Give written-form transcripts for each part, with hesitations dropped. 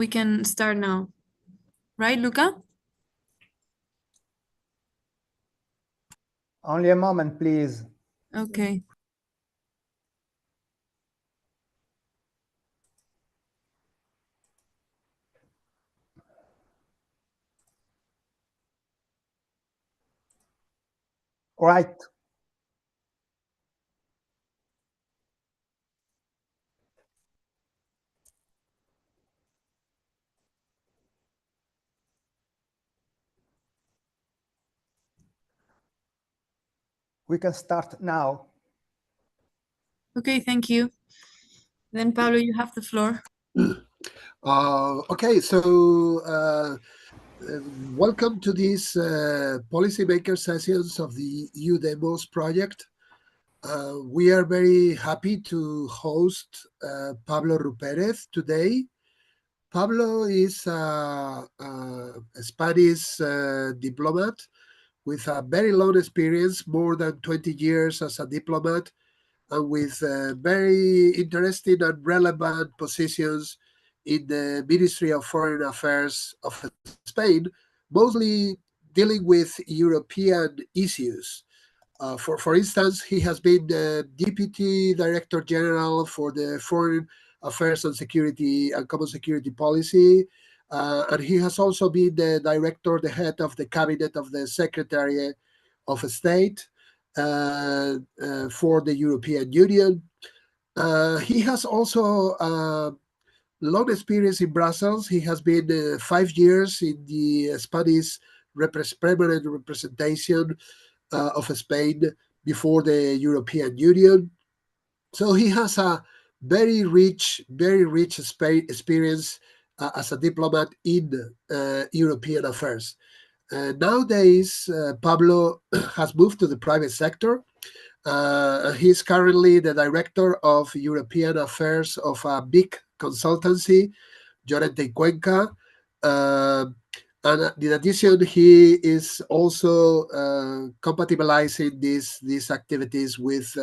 We can start now. Right, Luca? Only a moment, please. Okay. All right. We can start now. Okay, thank you. Then, Pablo, you have the floor. Okay, so welcome to these policymaker sessions of the EU Demos project. We are very happy to host Pablo Ruperez today. Pablo is a Spanish diplomat with a very long experience, more than 20 years as a diplomat, and with very interesting and relevant positions in the Ministry of Foreign Affairs of Spain, mostly dealing with European issues. For instance, he has been the Deputy Director General for the Foreign Affairs and Security and Common Security Policy, and he has also been the Director, the head of the Cabinet of the Secretary of State for the European Union. He has also long experience in Brussels. He has been 5 years in the Spanish permanent representation of Spain before the European Union. So he has a very rich experience as a diplomat in European affairs. Nowadays, Pablo has moved to the private sector. He's currently the director of European affairs of a big consultancy, Llorente y Cuenca. And in addition, he is also compatibilizing these activities with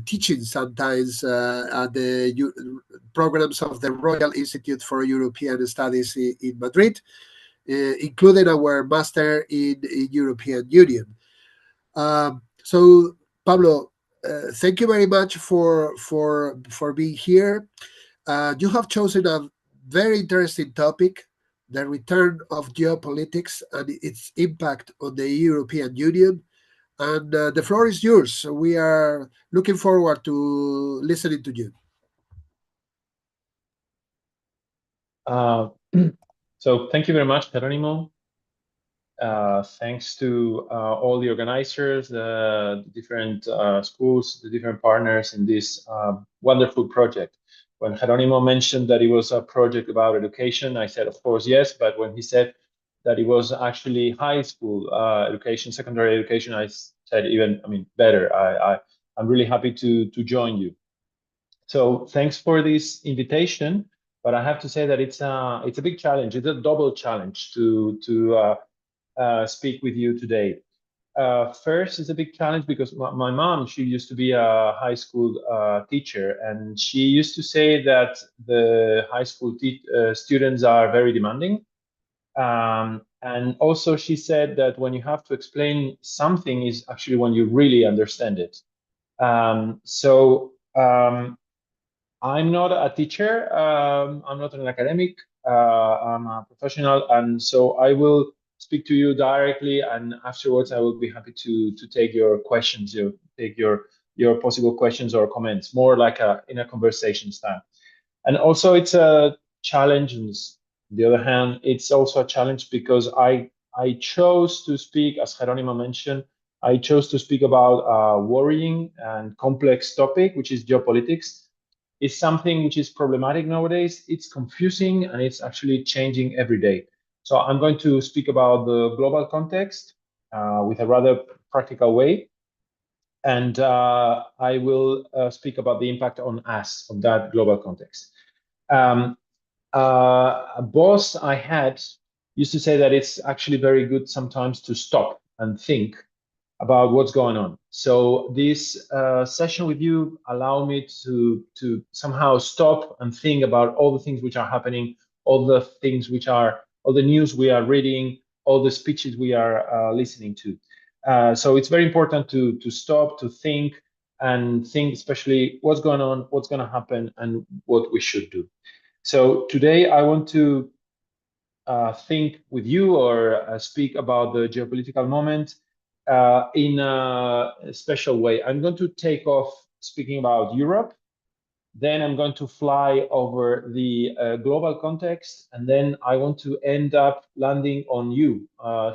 teaching sometimes at the programs of the Royal Institute for European Studies in Madrid, including our master in European Union. So, Pablo, thank you very much for being here. You have chosen a very interesting topic, the return of geopolitics and its impact on the European Union. And the floor is yours. We are looking forward to listening to you. So thank you very much, Jerónimo. Thanks to all the organizers, the different schools, the different partners in this wonderful project. When Jerónimo mentioned that it was a project about education, I said, of course, yes. But when he said that it was actually high school education, secondary education, I said even, better. I'm really happy to join you. So thanks for this invitation. But I have to say that it's a big challenge. It's a double challenge to speak with you today. First, it's a big challenge because my mom, she used to be a high school teacher, and she used to say that the high school students are very demanding. And also she said that when you have to explain something is actually when you really understand it. I'm not a teacher, I'm not an academic, I'm a professional, and so I will speak to you directly, and afterwards I will be happy to take your questions, take your possible questions or comments, more like in a conversation style. And also it's a challenge, and on the other hand, it's also a challenge because I chose to speak, as Jerónimo mentioned, I chose to speak about a worrying and complex topic, which is geopolitics. It's something which is problematic nowadays. It's confusing and it's actually changing every day. So I'm going to speak about the global context with a rather practical way. And I will speak about the impact on us of that global context. A boss I had used to say that it's actually very good sometimes to stop and think about what's going on. So this session with you allow me to somehow stop and think about all the things which are happening, all the things which are, all the news we are reading, all the speeches we are listening to. So it's very important to stop, to think, and think especially what's going on, what's going to happen, and what we should do. So today I want to think with you or speak about the geopolitical moment in a special way. I'm going to take off speaking about Europe, then I'm going to fly over the global context, and then I want to end up landing on you,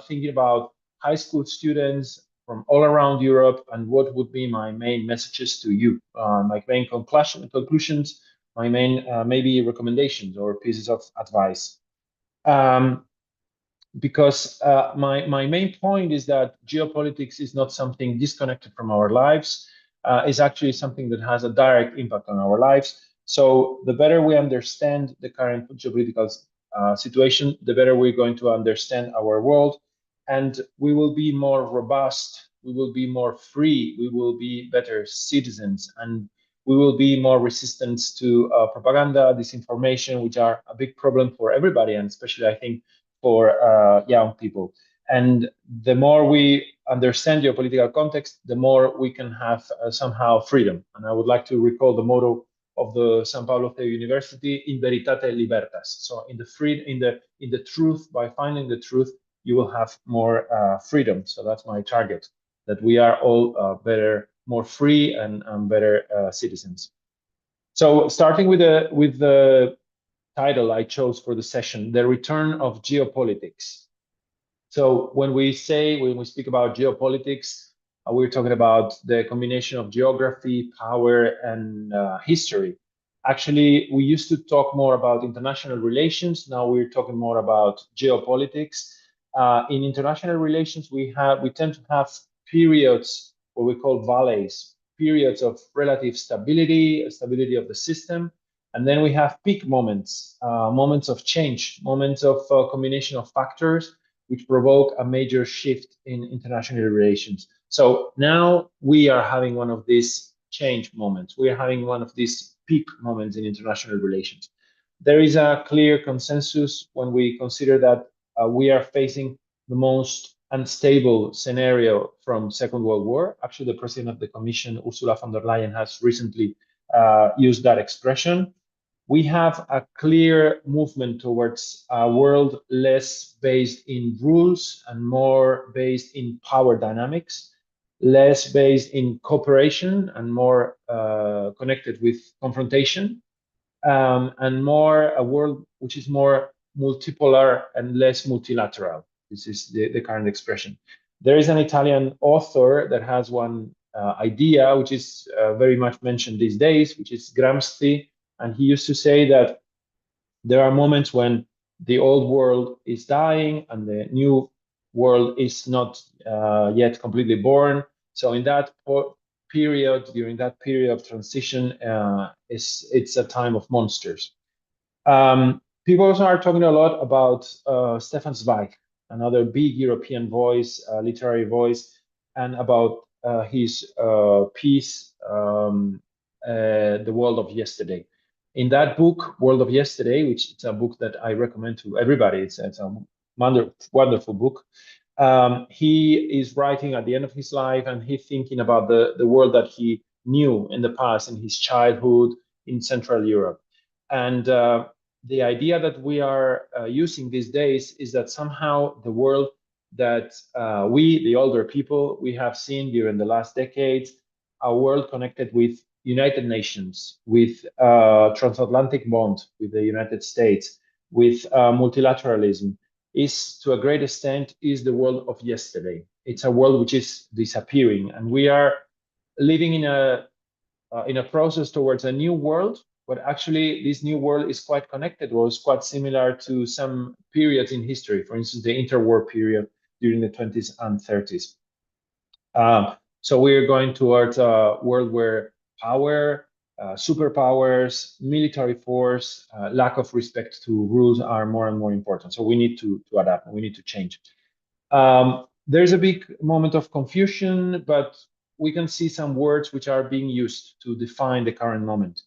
thinking about high school students from all around Europe and what would be my main messages to you, my main conclusions, my main maybe recommendations or pieces of advice. Because my main point is that geopolitics is not something disconnected from our lives. It's actually something that has a direct impact on our lives. So the better we understand the current geopolitical situation, the better we're going to understand our world, and we will be more robust, we will be more free, we will be better citizens, and we will be more resistant to propaganda, disinformation, which are a big problem for everybody, and especially I think for young people. And the more we understand geopolitical context, the more we can have somehow freedom. And I would like to recall the motto of the San Pablo State University: "In veritate libertas." So in the truth, by finding the truth, you will have more freedom. So that's my target: that we are all better, more free, and better citizens. So starting with the title I chose for the session, "The Return of Geopolitics." So when we speak about geopolitics, we're talking about the combination of geography, power, and history. Actually, we used to talk more about international relations. Now we're talking more about geopolitics. In international relations, we tend to have periods, what we call valleys, periods of relative stability of the system. And then we have peak moments, moments of change, moments of combination of factors which provoke a major shift in international relations. So now we are having one of these change moments. We are having one of these peak moments in international relations. There is a clear consensus when we consider that we are facing the most unstable scenario from Second World War. Actually, the president of the Commission, Ursula von der Leyen, has recently used that expression. We have a clear movement towards a world less based in rules and more based in power dynamics, less based in cooperation and more connected with confrontation, and more a world which is more multipolar and less multilateral. This is the current expression. There is an Italian author that has one idea which is very much mentioned these days, which is Gramsci, and he used to say that there are moments when the old world is dying and the new world is not yet completely born. So in that period, during that period of transition, it's a time of monsters. People also are talking a lot about Stefan Zweig, another big European voice, literary voice, and about his piece, The World of Yesterday. In that book, World of Yesterday, which is a book that I recommend to everybody, it's a wonderful book. He is writing at the end of his life, and he's thinking about the world that he knew in the past, in his childhood in Central Europe. And the idea that we are using these days is that somehow the world that we, the older people, we have seen during the last decades, a world connected with United Nations, with transatlantic bond with the United States, with multilateralism, is to a great extent is the world of yesterday. It's a world which is disappearing, and we are living in a process towards a new world. But actually, this new world is quite connected, or is quite similar to some periods in history. For instance, the interwar period during the 20s and 30s. So we're going towards a world where power, superpowers, military force, lack of respect to rules are more and more important. So we need to adapt and we need to change. There's a big moment of confusion, but we can see some words which are being used to define the current moment.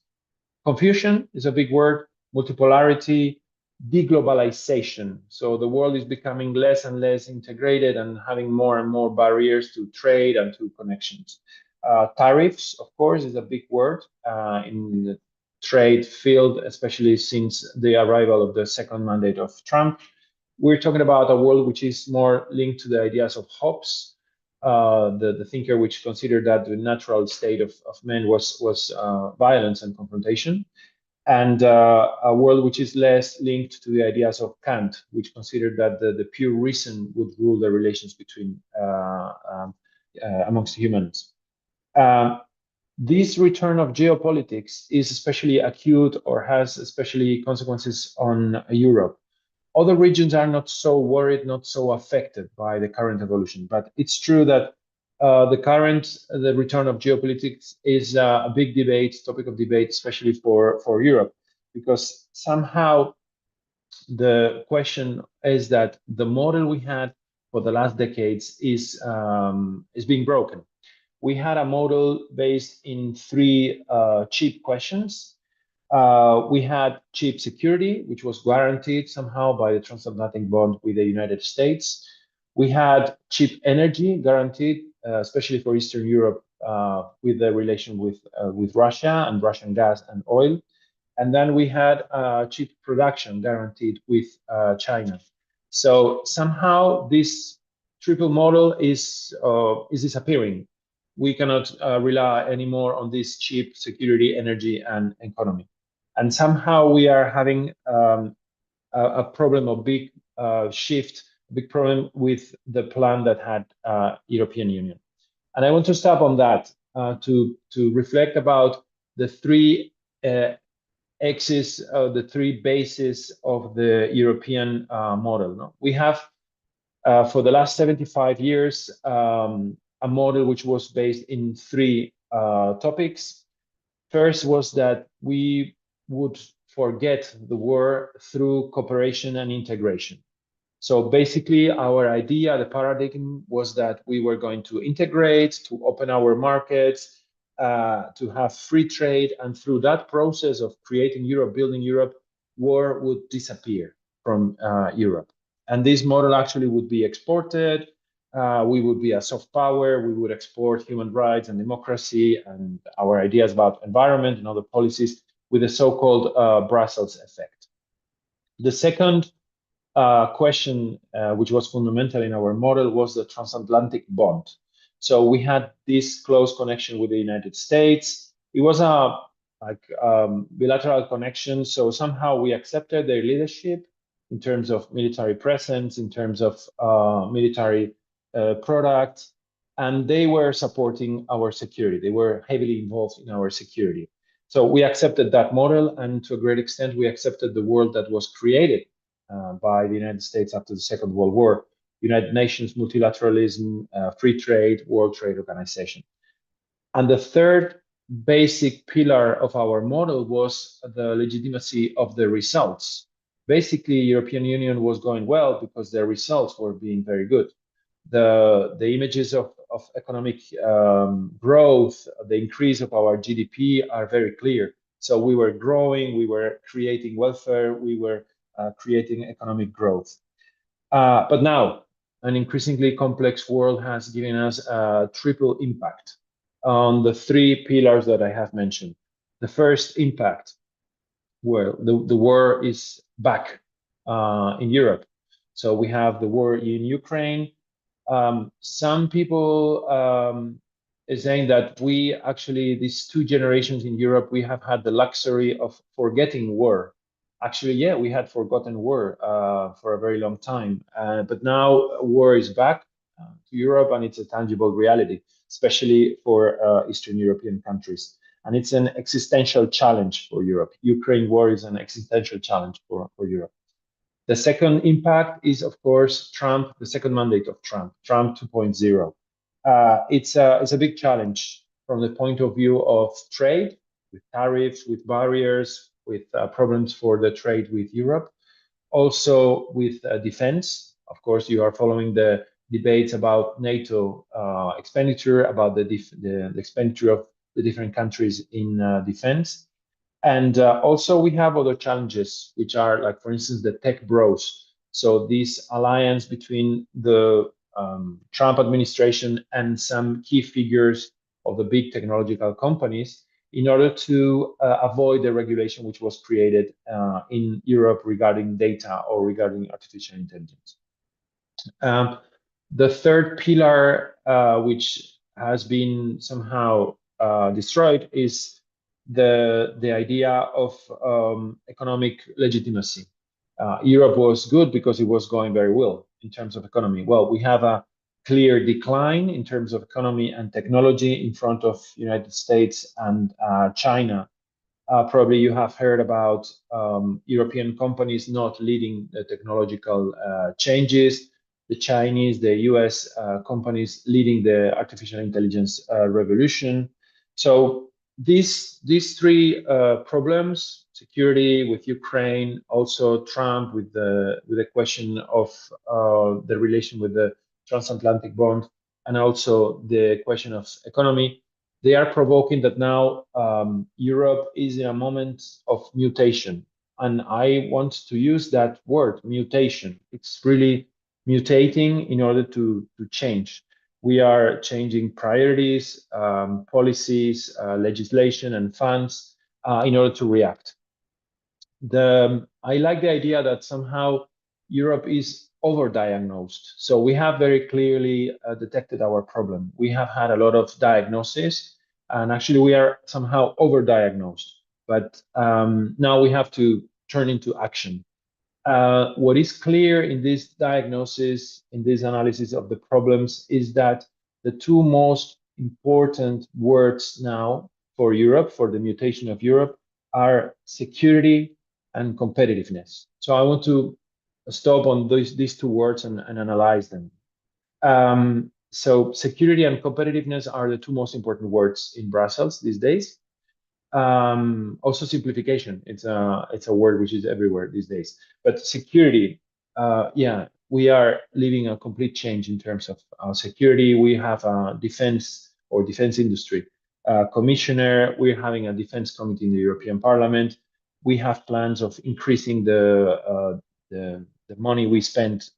Confusion is a big word, multipolarity, deglobalization. So the world is becoming less and less integrated and having more and more barriers to trade and to connections. Tariffs, of course, is a big word in the trade field, especially since the arrival of the second mandate of Trump. We're talking about a world which is more linked to the ideas of Hobbes, the thinker which considered that the natural state of men was violence and confrontation, and a world which is less linked to the ideas of Kant, which considered that the pure reason would rule the relations between amongst humans. This return of geopolitics is especially acute or has especially consequences on Europe. Other regions are not so worried, not so affected by the current evolution. But it's true that the return of geopolitics is a big debate, topic of debate, especially for Europe, because somehow the question is that the model we had for the last decades is being broken. We had a model based in three cheap questions. We had cheap security, which was guaranteed somehow by the transatlantic bond with the United States. We had cheap energy guaranteed, especially for Eastern Europe, with the relation with Russia and Russian gas and oil. And then we had cheap production guaranteed with China. So somehow this triple model is disappearing. We cannot rely anymore on this cheap security, energy, and economy. And somehow we are having a problem of big shift, a big problem with the plan that had European Union. And I want to stop on that to reflect about the three axes, the three bases of the European model. No? We have, for the last 75 years, a model which was based in three topics. First was that we would forget the war through cooperation and integration. So basically, our idea, the paradigm, was that we were going to integrate, to open our markets, to have free trade, and through that process of creating Europe, building Europe, war would disappear from Europe. And this model actually would be exported. We would be a soft power. We would export human rights and democracy and our ideas about environment and other policies with the so-called Brussels effect. The second question, which was fundamental in our model, was the transatlantic bond. So we had this close connection with the United States. It was a bilateral connection. So somehow we accepted their leadership in terms of military presence, in terms of military products, and they were supporting our security. They were heavily involved in our security. So we accepted that model, and to a great extent, we accepted the world that was created by the United States after the Second World War, United Nations, multilateralism, free trade, World Trade Organization. And the third basic pillar of our model was the legitimacy of the results. Basically, European Union was going well because their results were being very good. The images of economic growth, the increase of our GDP are very clear. So we were growing, we were creating welfare, we were creating economic growth. But now, an increasingly complex world has given us a triple impact on the three pillars that I have mentioned. The first impact, well, the war is back in Europe. So we have the war in Ukraine. Some people is saying that we actually, these two generations in Europe, we have had the luxury of forgetting war. Actually, yeah, we had forgotten war for a very long time. But now war is back to Europe, and it's a tangible reality, especially for Eastern European countries. And it's an existential challenge for Europe. Ukraine war is an existential challenge for Europe. The second impact is, of course, Trump, the second mandate of Trump, Trump 2.0. It's a big challenge from the point of view of trade, with tariffs, with barriers, with problems for the trade with Europe. Also with defense. Of course, you are following the debates about NATO expenditure, about the expenditure of the different countries in defense. And also we have other challenges, which are like, for instance, the tech bros. So this alliance between the Trump administration and some key figures of the big technological companies in order to avoid the regulation which was created in Europe regarding data or regarding artificial intelligence. The third pillar, which has been somehow destroyed, is the idea of economic legitimacy. Europe was good because it was going very well in terms of economy. Well, we have a clear decline in terms of economy and technology in front of United States and China. Probably you have heard about European companies not leading the technological changes, the Chinese, the US companies leading the artificial intelligence revolution. So these three problems, security with Ukraine, also Trump with the question of the relation with the transatlantic bond, and also the question of economy, they are provoking that now Europe is in a moment of mutation. And I want to use that word, mutation. It's really mutating in order to change. We are changing priorities, policies, legislation, and funds in order to react. I like the idea that somehow Europe is overdiagnosed. So we have very clearly detected our problem. We have had a lot of diagnosis, and actually we are somehow overdiagnosed. But now we have to turn into action. What is clear in this diagnosis, in this analysis of the problems, is that the two most important words now for Europe, for the mutation of Europe, are security and competitiveness. So I want to stop on these two words and analyze them. So security and competitiveness are the two most important words in Brussels these days. Also simplification, it's a word which is everywhere these days. But security, yeah, we are living a complete change in terms of security. We have a defense industry commissioner. We're having a defense committee in the European Parliament. We have plans of increasing the money we spend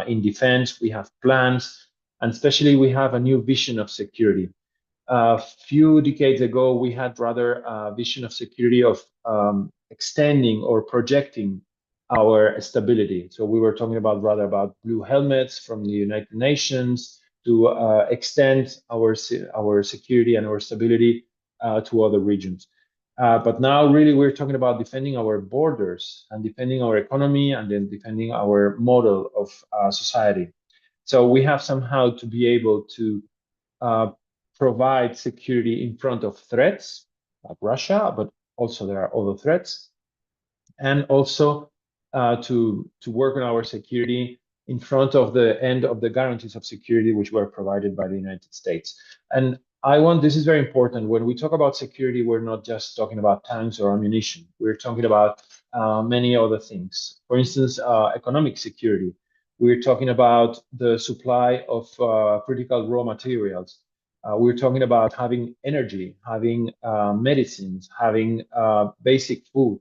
in defense. We have plans, and especially we have a new vision of security. A few decades ago, we had rather a vision of security of extending or projecting our stability. So we were talking about rather about blue helmets from the United Nations to extend our security and our stability to other regions. But now really we're talking about defending our borders and defending our economy and then defending our model of society. So we have somehow to be able to provide security in front of threats like Russia, but also there are other threats, and also to work on our security in front of the end of the guarantees of security which were provided by the United States. And this is very important. When we talk about security, we're not just talking about tanks or ammunition. We're talking about many other things. For instance, economic security. We're talking about the supply of critical raw materials. We're talking about having energy, having medicines, having basic food,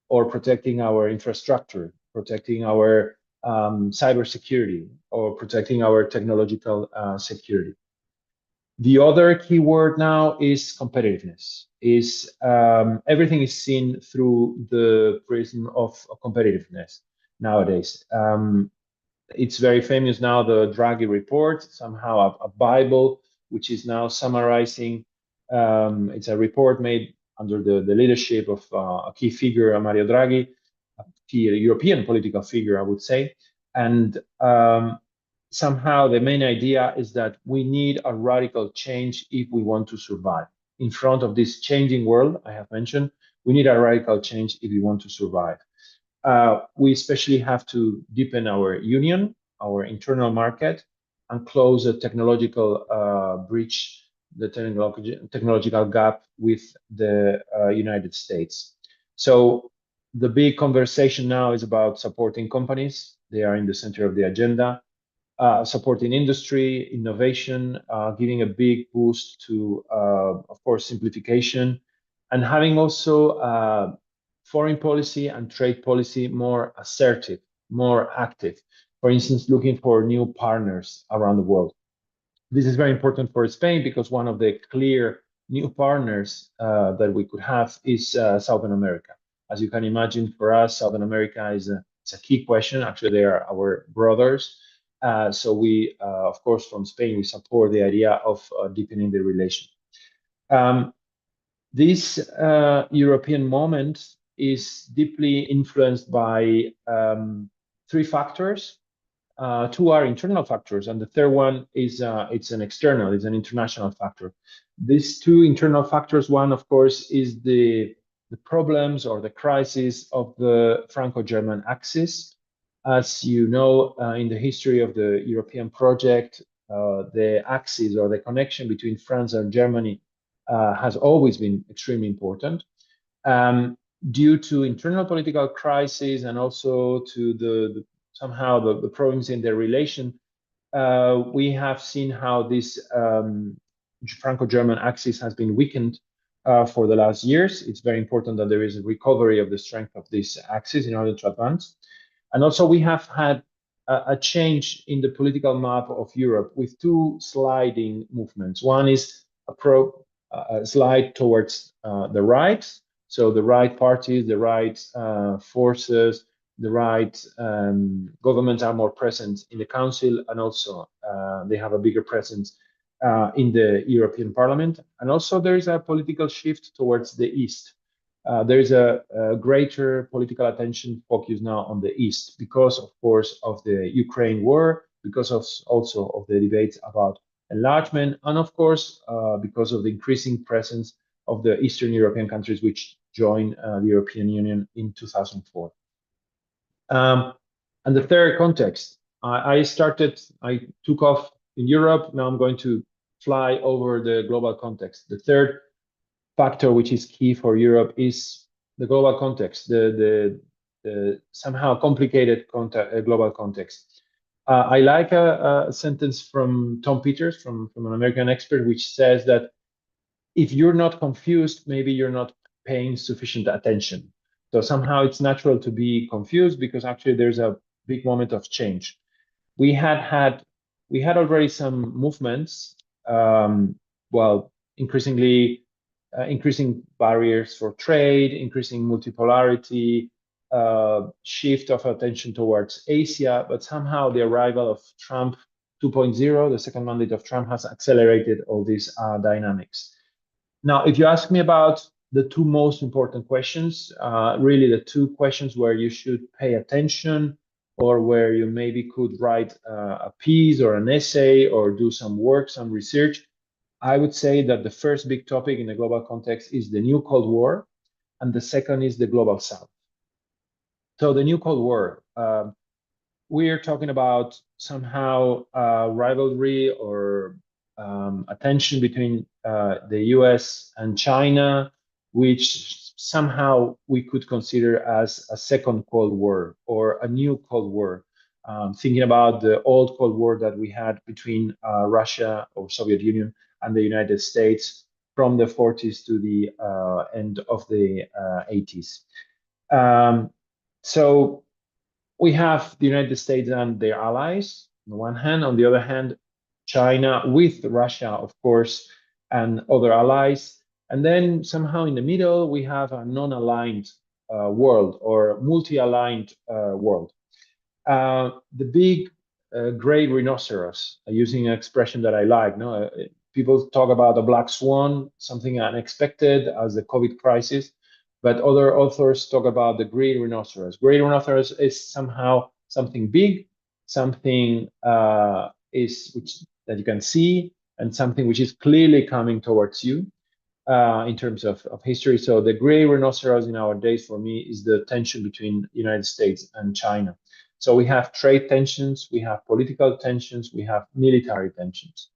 or protecting our infrastructure, protecting our cybersecurity, or protecting our technological security. The other key word now is competitiveness. Everything is seen through the prism of competitiveness nowadays. It's very famous now, the Draghi report, somehow a Bible, which is now summarizing. It's a report made under the leadership of a key figure, Mario Draghi, a key European political figure, I would say. And somehow the main idea is that we need a radical change if we want to survive. In front of this changing world I have mentioned, we need a radical change if we want to survive. We especially have to deepen our union, our internal market, and close a technological breach, the technological gap with the United States. So the big conversation now is about supporting companies. They are in the center of the agenda. supporting industry, innovation, giving a big boost to, of course, simplification, and having also foreign policy and trade policy more assertive, more active. For instance, looking for new partners around the world. This is very important for Spain because one of the clear new partners that we could have is Southern America. As you can imagine, for us, Southern America is a key question. Actually, they are our brothers. So we, of course, from Spain, we support the idea of deepening the relation. This European moment is deeply influenced by three factors. Two are internal factors, and the third one is it's an international factor. These two internal factors, one, of course, is the problems or the crisis of the Franco-German axis. As you know, in the history of the European project, the axis or the connection between France and Germany has always been extremely important. Due to internal political crisis and also to somehow the problems in their relation, we have seen how this Franco-German axis has been weakened for the last years. It's very important that there is a recovery of the strength of this axis in order to advance. And also we have had a change in the political map of Europe with two sliding movements. One is a slide towards the right. So the right parties, the right forces, the right governments are more present in the council, and also they have a bigger presence in the European Parliament. And also there is a political shift towards the East. There is a greater political attention focused now on the East because, of course, of the Ukraine war, because of also of the debates about enlargement, and of course, because of the increasing presence of the Eastern European countries which joined the European Union in 2004. And the third context, I took off in Europe. Now I'm going to fly over the global context. The third factor which is key for Europe is the global context, the somehow complicated global context. I like a sentence from Tom Peters, from an American expert, which says that if you're not confused, maybe you're not paying sufficient attention. So somehow it's natural to be confused because actually there's a big moment of change. We had already some movements, increasing barriers for trade, increasing multipolarity, shift of attention towards Asia, but somehow the arrival of Trump 2.0, the second mandate of Trump, has accelerated all these dynamics. Now, if you ask me about the two most important questions, really the two questions where you should pay attention or where you maybe could write a piece or an essay or do some work, some research, I would say that the first big topic in the global context is the new Cold War, and the second is the Global South. So the new Cold War, we're talking about somehow rivalry or attention between the US and China, which somehow we could consider as a second Cold War or a new Cold War. Thinking about the old Cold War that we had between Russia or Soviet Union and the United States from the 40s to the end of the 80s. So we have the United States and their allies on the one hand. On the other hand, China with Russia, of course, and other allies. And then somehow in the middle, we have a non-aligned world or multi-aligned world. The big gray rhinoceros, using an expression that I like. No, people talk about a black swan, something unexpected as the COVID crisis, but other authors talk about the gray rhinoceros. Gray rhinoceros is somehow something big, something that you can see, and something which is clearly coming towards you in terms of history. So the gray rhinoceros in our days, for me, is the tension between the United States and China. So we have trade tensions, we have political tensions, we have military tensions.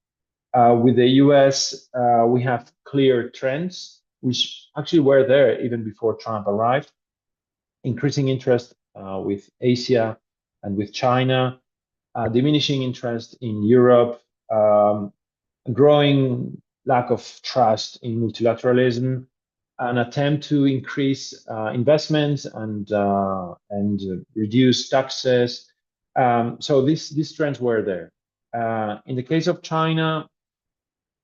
With the US, we have clear trends, which actually were there even before Trump arrived. Increasing interest with Asia and with China, diminishing interest in Europe, growing lack of trust in multilateralism, an attempt to increase investments and reduce taxes. So these trends were there. In the case of China,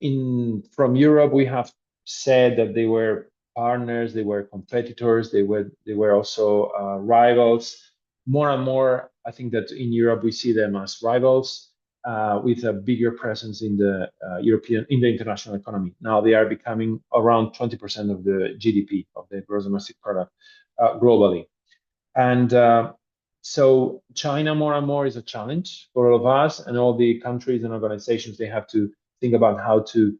from Europe, we have said that they were partners, they were competitors, they were also rivals. More and more, I think that in Europe we see them as rivals with a bigger presence in the international economy. Now they are becoming around 20% of the GDP, of the gross domestic product, globally. And so China more and more is a challenge for all of us, and all the countries and organizations, they have to think about how to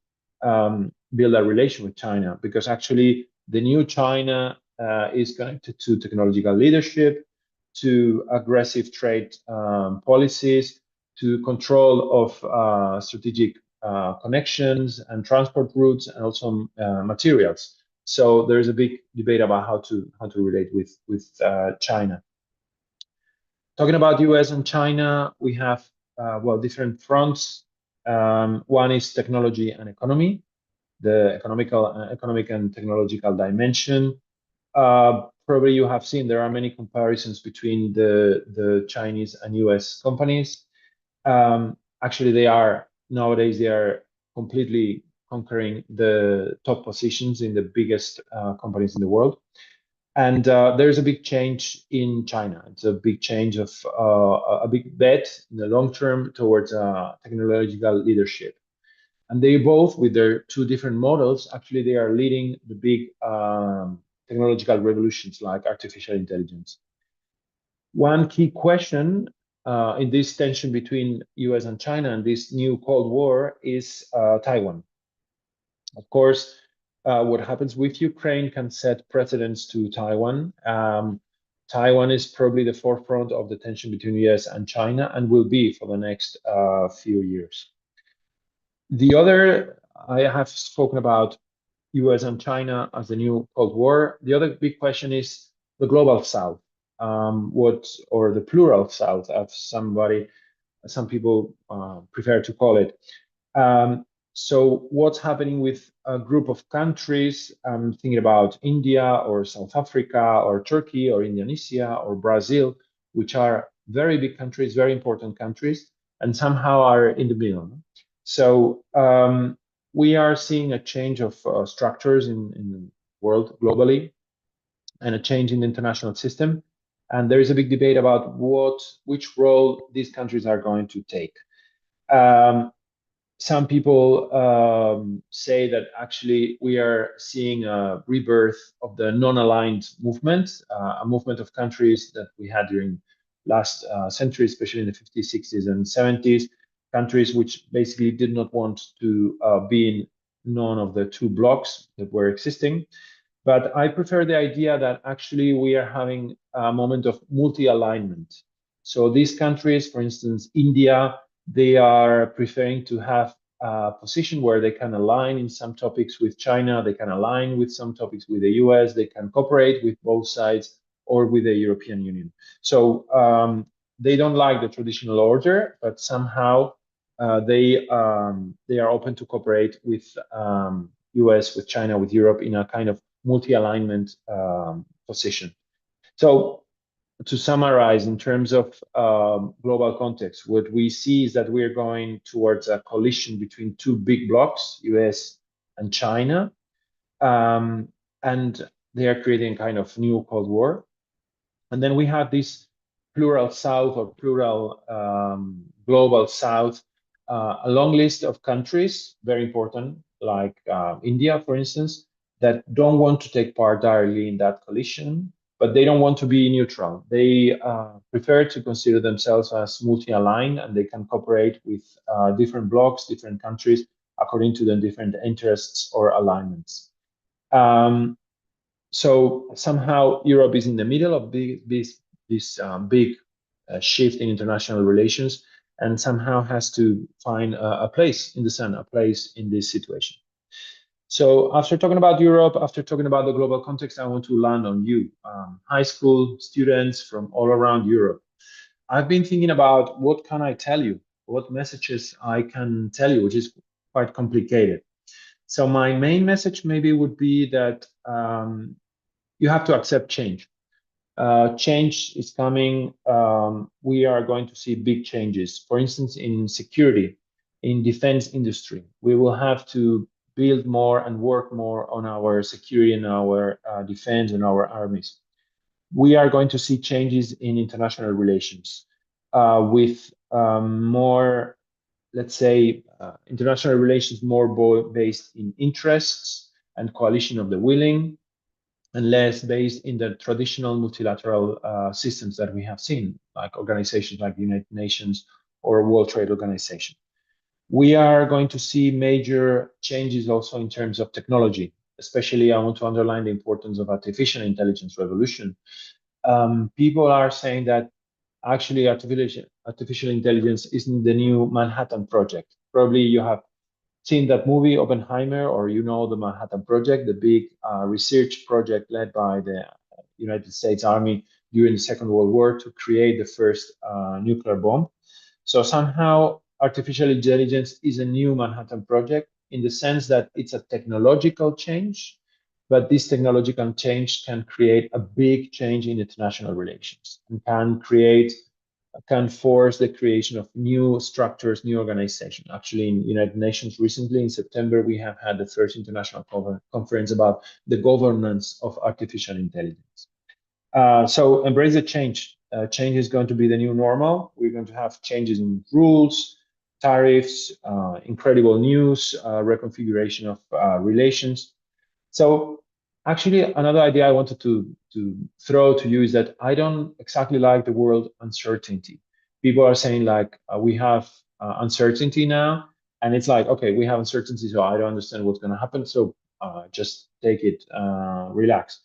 build a relation with China, because actually the new China is connected to technological leadership, to aggressive trade policies, to control of strategic connections and transport routes, and also materials. So there is a big debate about how to relate with China. Talking about US and China, we have different fronts. One is technology and economy, the economic and technological dimension. Probably you have seen there are many comparisons between the Chinese and US companies. Actually, nowadays they are completely conquering the top positions in the biggest companies in the world. And there's a big change in China. It's a big change of a big bet in the long term towards technological leadership. And they both, with their two different models, actually they are leading the big technological revolutions like artificial intelligence. One key question in this tension between US and China and this new Cold War is Taiwan. Of course, what happens with Ukraine can set precedents to Taiwan. Taiwan is probably the forefront of the tension between US and China, and will be for the next few years. The other, I have spoken about US and China as the new Cold War. The other big question is the global South, or the plural South, as some people prefer to call it. So what's happening with a group of countries? I'm thinking about India or South Africa or Turkey or Indonesia or Brazil, which are very big countries, very important countries, and somehow are in the middle. So we are seeing a change of structures in the world globally, and a change in the international system. And there is a big debate about which role these countries are going to take. Some people say that actually we are seeing a rebirth of the non-aligned movement, a movement of countries that we had during last century, especially in the 50s, 60s, and 70s, countries which basically did not want to be in none of the two blocks that were existing. But I prefer the idea that actually we are having a moment of multi-alignment. So these countries, for instance, India, they are preferring to have a position where they can align in some topics with China, they can align with some topics with the US, they can cooperate with both sides or with the European Union. So they don't like the traditional order, but somehow they are open to cooperate with US, with China, with Europe in a kind of multi-alignment position. So to summarize, in terms of global context, what we see is that we're going towards a collision between two big blocks, US and China, and they are creating kind of new Cold War. And then we have this plural South, or plural global South, a long list of countries, very important, like India, for instance, that don't want to take part directly in that collision, but they don't want to be neutral. They prefer to consider themselves as multi-aligned, and they can cooperate with different blocks, different countries, according to their different interests or alignments. So somehow Europe is in the middle of this big shift in international relations, and somehow has to find a place in the sun, a place in this situation. So after talking about Europe, after talking about the global context, I want to land on you, high school students from all around Europe. I've been thinking about what can I tell you, what messages I can tell you, which is quite complicated. So my main message maybe would be that you have to accept change. Change is coming. We are going to see big changes. For instance, in security, in defense industry, we will have to build more and work more on our security and our defense and our armies. We are going to see changes in international relations with more, let's say, international relations more based in interests and coalition of the willing, and less based in the traditional multilateral systems that we have seen, like organizations like the United Nations or World Trade Organization. We are going to see major changes also in terms of technology. Especially, I want to underline the importance of artificial intelligence revolution. People are saying that actually artificial intelligence isn't the new Manhattan Project. Probably you have seen that movie Oppenheimer, or you know the Manhattan Project, the big research project led by the United States Army during the Second World War to create the first nuclear bomb. So somehow artificial intelligence is a new Manhattan Project in the sense that it's a technological change, but this technological change can create a big change in international relations and can force the creation of new structures, new organizations. Actually, in United Nations recently, in September, we have had the first international conference about the governance of artificial intelligence. So embrace the change. Change is going to be the new normal. We're going to have changes in rules, tariffs, incredible news, reconfiguration of relations. So actually, another idea I wanted to throw to you is that I don't exactly like the word uncertainty. People are saying like we have uncertainty now, and it's like, okay, we have uncertainty, so I don't understand what's going to happen. So just take it, relax.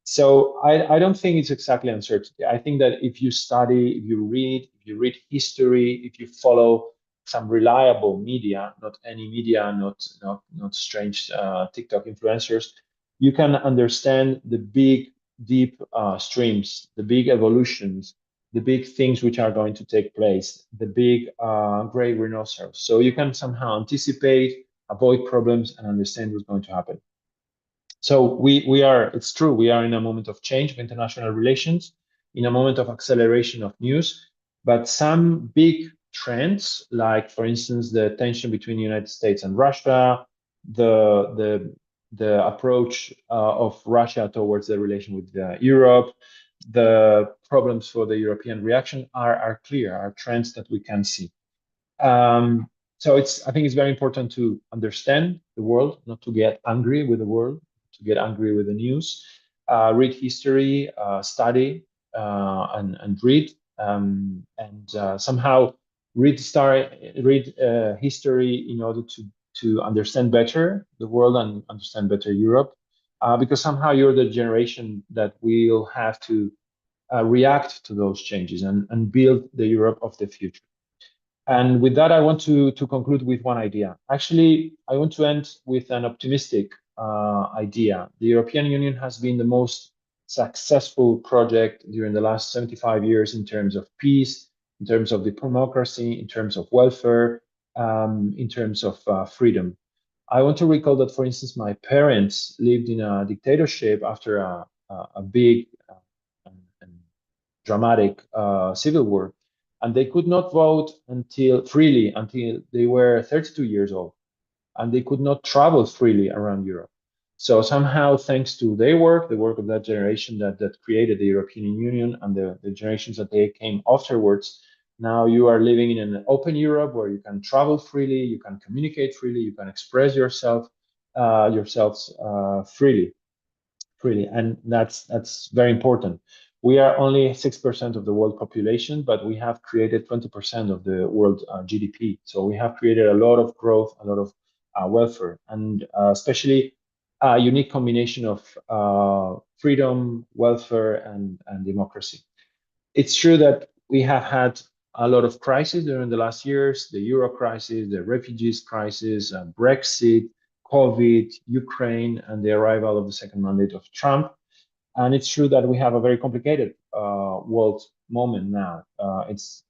So I don't think it's exactly uncertainty. I think that if you study, if you read history, if you follow some reliable media, not any media, not strange TikTok influencers, you can understand the big, deep streams, the big evolutions, the big things which are going to take place, the big gray rhinoceros. So you can somehow anticipate, avoid problems, and understand what's going to happen. So we are, it's true, we are in a moment of change of international relations, in a moment of acceleration of news, but some big trends, like for instance, the tension between the United States and Russia, the approach of Russia towards the relation with Europe, the problems for the European reaction are clear, are trends that we can see. So I think it's very important to understand the world, not to get angry with the world, to get angry with the news. Read history, study, and read, and somehow read history in order to understand better the world and understand better Europe, because somehow you're the generation that will have to react to those changes and build the Europe of the future. And with that, I want to conclude with one idea. Actually, I want to end with an optimistic idea. The European Union has been the most successful project during the last 75 years in terms of peace, in terms of democracy, in terms of welfare, in terms of freedom. I want to recall that, for instance, my parents lived in a dictatorship after a big and dramatic civil war, and they could not vote freely until they were 32 years old, and they could not travel freely around Europe. So somehow, thanks to their work, the work of that generation that created the European Union and the generations that they came afterwards, now you are living in an open Europe where you can travel freely, you can communicate freely, you can express yourselves freely, and that's very important. We are only 6% of the world population, but we have created 20% of the world GDP. So we have created a lot of growth, a lot of welfare, and especially a unique combination of freedom, welfare, and democracy. It's true that we have had a lot of crises during the last years, the Euro crisis, the refugees crisis, Brexit, COVID, Ukraine, and the arrival of the second mandate of Trump. And it's true that we have a very complicated world moment now. It's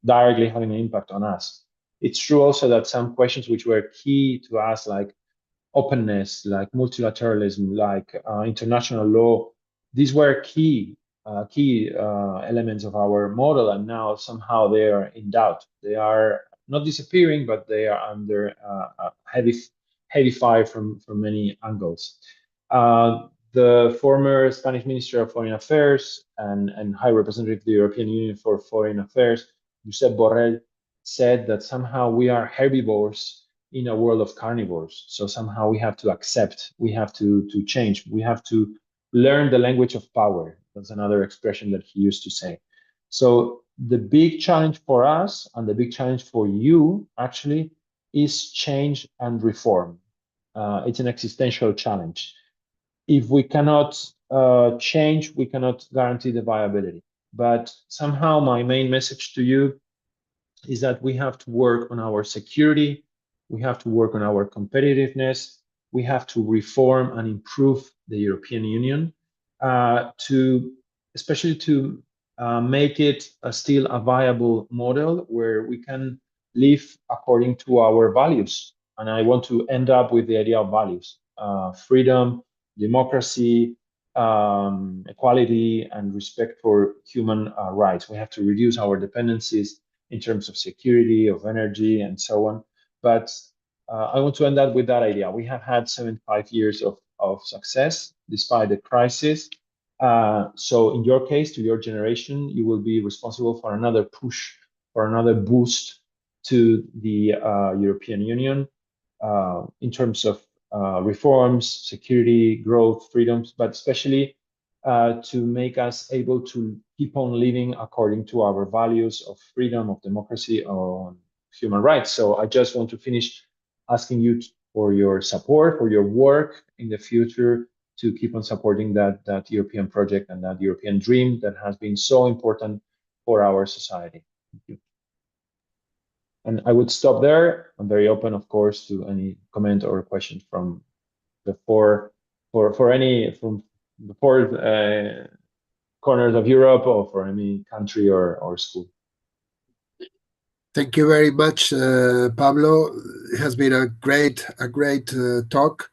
directly having an impact on us. It's true also that some questions which were key to us, like openness, like multilateralism, like international law, these were key elements of our model, and now somehow they are in doubt. They are not disappearing, but they are under heavy fire from many angles. The former Spanish Minister of Foreign Affairs and High Representative of the European Union for Foreign Affairs, Josep Borrell, said that somehow we are herbivores in a world of carnivores. So somehow we have to accept, we have to change, we have to learn the language of power. That's another expression that he used to say. So the big challenge for us and the big challenge for you actually is change and reform. It's an existential challenge. If we cannot change, we cannot guarantee the viability. But somehow my main message to you is that we have to work on our security, we have to work on our competitiveness, we have to reform and improve the European Union especially to make it still a viable model where we can live according to our values. And I want to end up with the idea of values, freedom, democracy, equality, and respect for human rights. We have to reduce our dependencies in terms of security, of energy, and so on. But I want to end up with that idea. We have had 75 years of success despite the crisis. So in your case, to your generation, you will be responsible for another push, for another boost to the European Union in terms of reforms, security, growth, freedoms, but especially to make us able to keep on living according to our values of freedom, of democracy, on human rights. So I just want to finish asking you for your support, for your work in the future to keep on supporting that European project and that European dream that has been so important for our society. Thank you. And I would stop there. I'm very open, of course, to any comment or question from the four corners of Europe or for any country or school. Thank you very much, Pablo. It has been a great talk.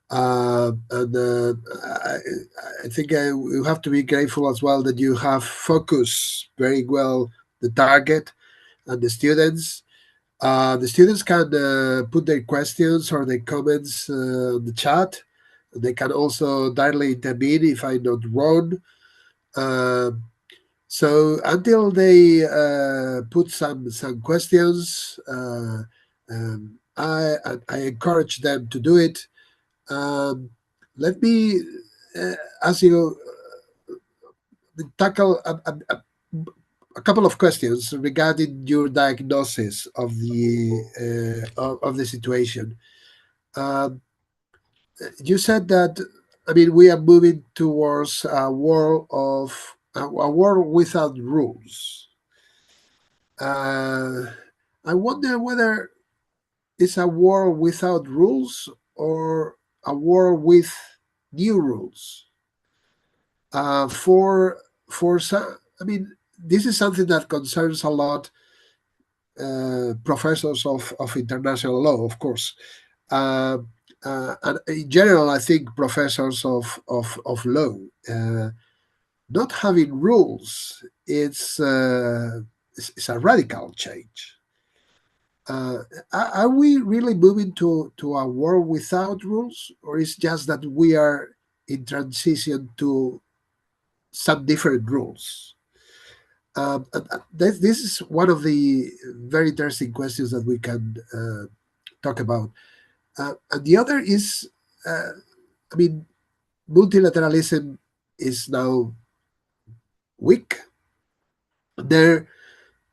And I think you have to be grateful as well that you have focused very well the target and the students. The students can put their questions or their comments on the chat. They can also directly intervene if I'm not wrong. So until they put some questions, I encourage them to do it. Let me ask you tackle a couple of questions regarding your diagnosis of the situation. You said that, I mean, we are moving towards a world without rules. I wonder whether it's a world without rules or a world with new rules. For some, I mean, this is something that concerns a lot professors of international law, of course. And in general, I think professors of law, not having rules, it's a radical change. Are we really moving to a world without rules, or is just that we are in transition to some different rules? This is one of the very interesting questions that we can talk about. And the other is, I mean, multilateralism is now weak. There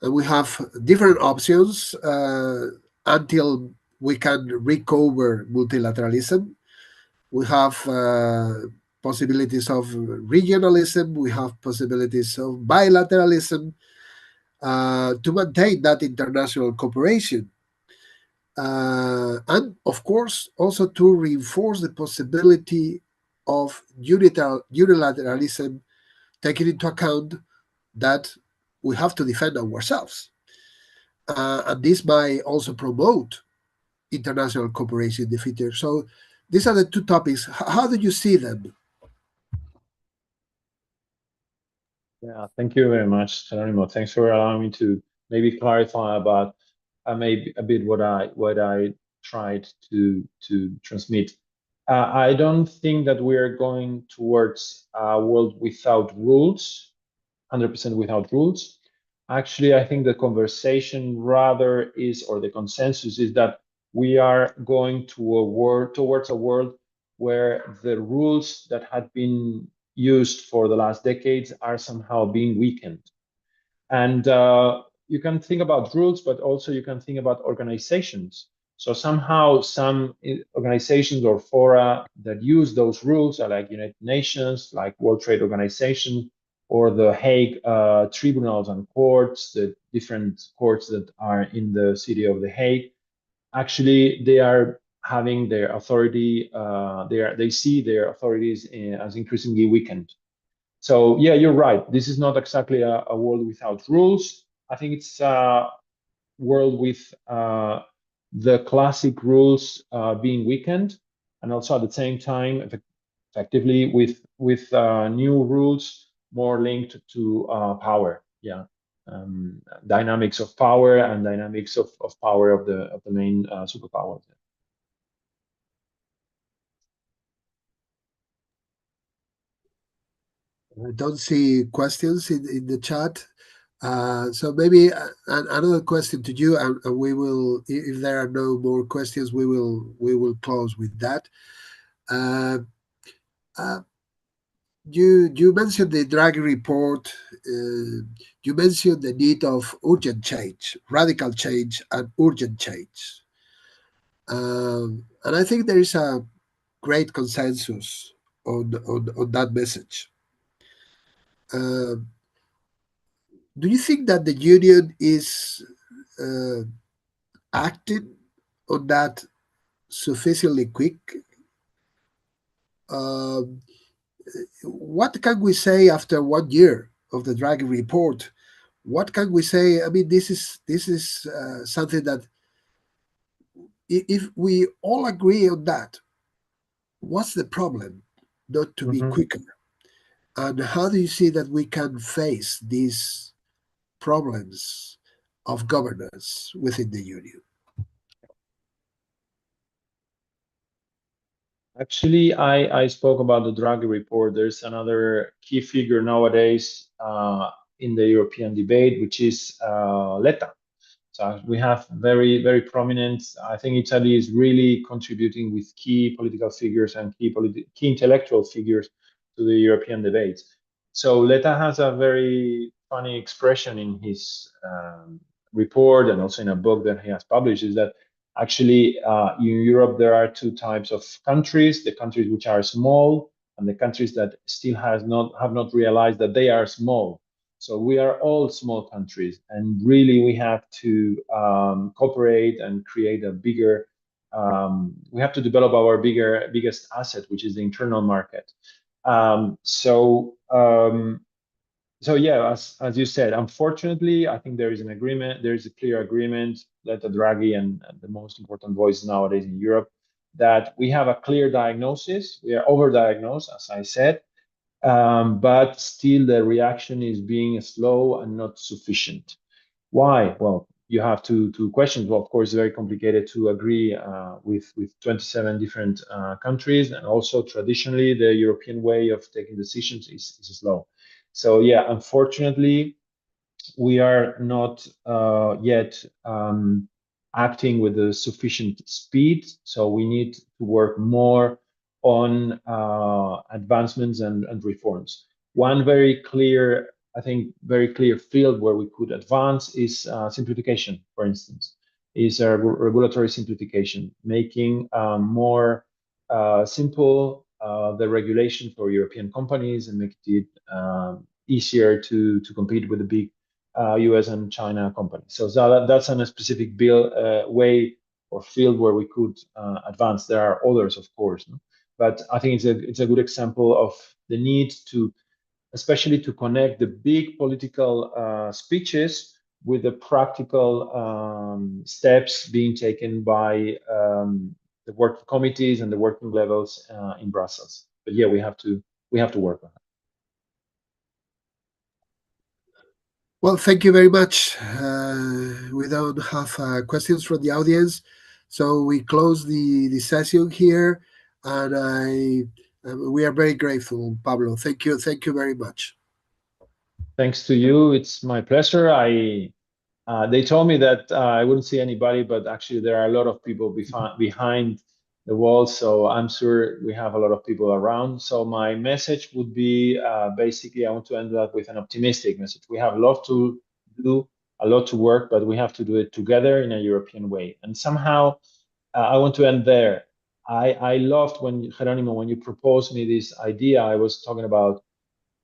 we have different options until we can recover multilateralism. We have possibilities of regionalism. We have possibilities of bilateralism to maintain that international cooperation. And of course, also to reinforce the possibility of unilateralism taking into account that we have to defend ourselves. And this might also promote international cooperation in the future. So these are the two topics. How do you see them? Yeah, thank you very much, Geronimo. Thanks for allowing me to maybe clarify about maybe a bit what I tried to transmit. I don't think that we are going towards a world without rules, 100% without rules. Actually, I think the conversation rather is, or the consensus is that we are going to a world towards a world where the rules that had been used for the last decades are somehow being weakened. And you can think about rules, but also you can think about organizations. So somehow some organizations or fora that use those rules are like United Nations, like World Trade Organization, or the Hague tribunals and courts, the different courts that are in the city of The Hague. Actually, they are having their authority, they see their authorities as increasingly weakened. So yeah, you're right. This is not exactly a world without rules. I think it's a world with the classic rules being weakened, and also at the same time, effectively with new rules more linked to power. Yeah, dynamics of power and dynamics of power of the main superpowers. I don't see questions in the chat. So maybe another question to you, and we will, if there are no more questions, we will close with that. Uh, uh, you mentioned the Draghi report. You mentioned the need of urgent change, radical change, and urgent change. And I think there is a great consensus on that message. Do you think that the union is uh, acting on that sufficiently quick? Um, what can we say after 1 year of the Draghi report? What can we say? I mean, this is something that if we all agree on that, what's the problem not to be Mhm. quicker? And how do you see that we can face these problems of governance within the union? Actually, I spoke about the Draghi report. There's another key figure nowadays in the European debate, which is Letta. So we have very prominent. I think Italy is really contributing with key political figures and key intellectual figures to the European debates. So Letta has a very funny expression in his report and also in a book that he has published, is that actually in Europe there are two types of countries: the countries which are small and the countries that still have not realized that they are small. So we are all small countries, and really we have to cooperate and create a bigger. We have to develop our biggest asset, which is the internal market. So yeah, as you said, unfortunately, I think there is an agreement. There is a clear agreement that the Draghi and the most important voice nowadays in Europe, that we have a clear diagnosis. We are overdiagnosed, as I said, but still the reaction is being slow and not sufficient. Why? Well, you have two questions. Well, of course, it's very complicated to agree with 27 different countries, and also traditionally the European way of taking decisions is slow. So yeah, unfortunately, we are not yet acting with a sufficient speed. So we need to work more on advancements and reforms. One very clear, I think, very clear field where we could advance is simplification, for instance, is regulatory simplification, making more simple the regulation for European companies and make it easier to compete with the big US and China companies. So that's a specific bill way or field where we could advance. There are others, of course, no? But I think it's a good example of the need to especially to connect the big political speeches with the practical steps being taken by the work committees and the working levels in Brussels. But yeah, we have to work on it. Well, thank you very much. We don't have questions from the audience, so we close the session here, and we are very grateful, Pablo. Thank you very much. Thanks to you. It's my pleasure. They told me that I wouldn't see anybody, but actually there are a lot of people behind the wall. So I'm sure we have a lot of people around. So my message would be basically, I want to end up with an optimistic message. We have a lot to do, a lot to work, but we have to do it together in a European way. And somehow I want to end there. I loved when, Jerónimo, when you proposed me this idea, I was talking about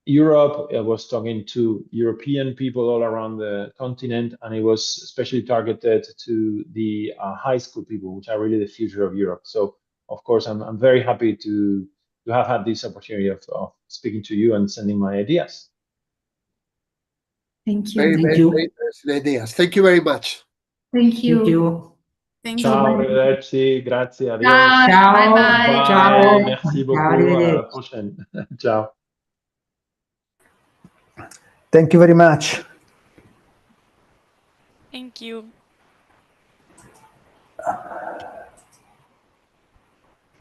Europe. I was talking to European people all around the continent, and it was especially targeted to the high school people, which are really the future of Europe. So, of course, I'm very happy to have had this opportunity of speaking to you and sending my ideas. Thank you. Very interesting ideas. Thank you very much. Thank you. Thank Ciao, you. arrivederci, grazie, adios. Ciao. Bye-bye. Bye, Ciao. merci Ciao, beaucoup, à la arrivederci. prochaine. Ciao. Thank you very much. Thank you.